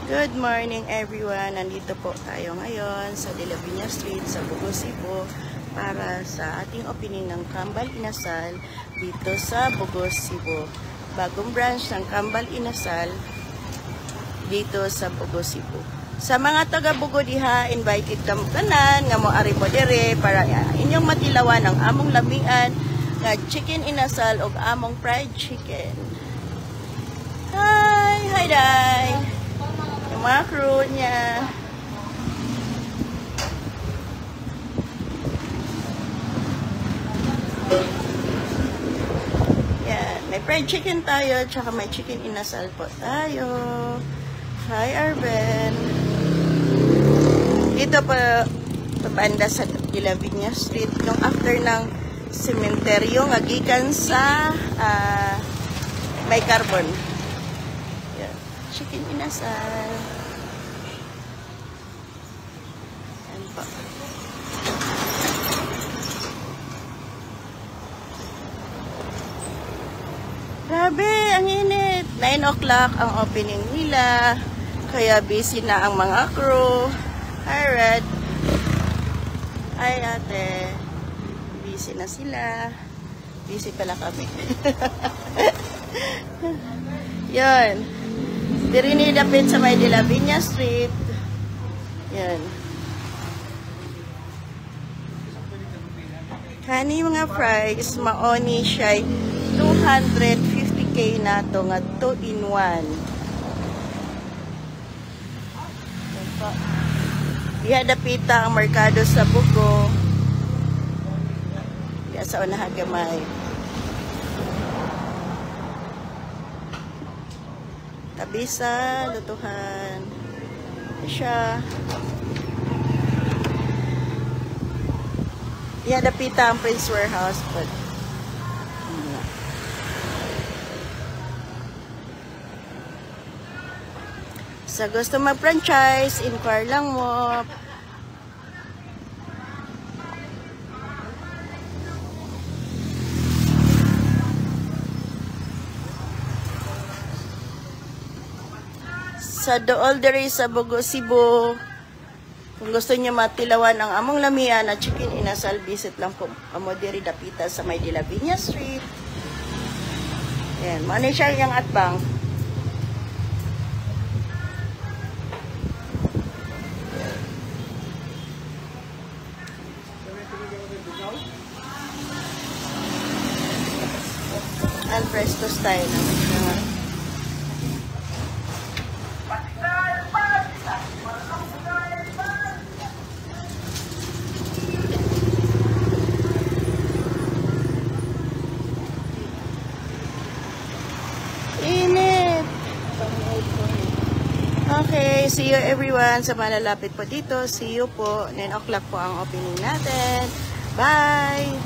Good morning everyone. Nandito po tayo ngayon sa De La Viña Street sa Bugo, Cebu para sa ating opening ng Kambal Inasal dito sa Bugo, Cebu. Bagong branch ng Kambal Inasal dito sa Bugo, Cebu. Sa mga taga Bugo diha, invited kamo tanan nga mo ari po dire para inyong matilawan ang among lamian nga chicken inasal o among fried chicken. Hi day! Yung mga crew niya. Yan. May fried chicken tayo, tsaka may chicken inasal po tayo. Hi, Arben. Dito pa banda sa De La Viña Street, yung after ng sementeryo, ngagikan sa may carbon. Yan. Chicken inasal. Yan po. Grabe, ang init. 9 o'clock ang opening nila. Kaya busy na ang mga crew. Hi, Red. Hi, ate. Busy na sila. Busy pala kami. Yan. Diri ni dapit sa may De La Viña Street. Yan. Kani mga fries, maoni siya 250k na to nga 2 in 1. Diha dapita ang merkado sa Bugo. Diha sa unahan gamay. Tabi sa lutuhan. Siya. Diha dapita ang Prince Warehouse. But, sa gusto mag-franchise, inquire lang mo. Sa dool diri sa Bugo, Cebu, kung gusto niyo matilawan ang among lamian at chicken inasal, visit lang po amo diri dapita sa may De La Viña Street. Yan, mano siya yung atbang. Al fresco style naman siya. Init! Okay, see you everyone sa malalapit po dito. See you po. 9 o'clock po ang opening natin. Bye!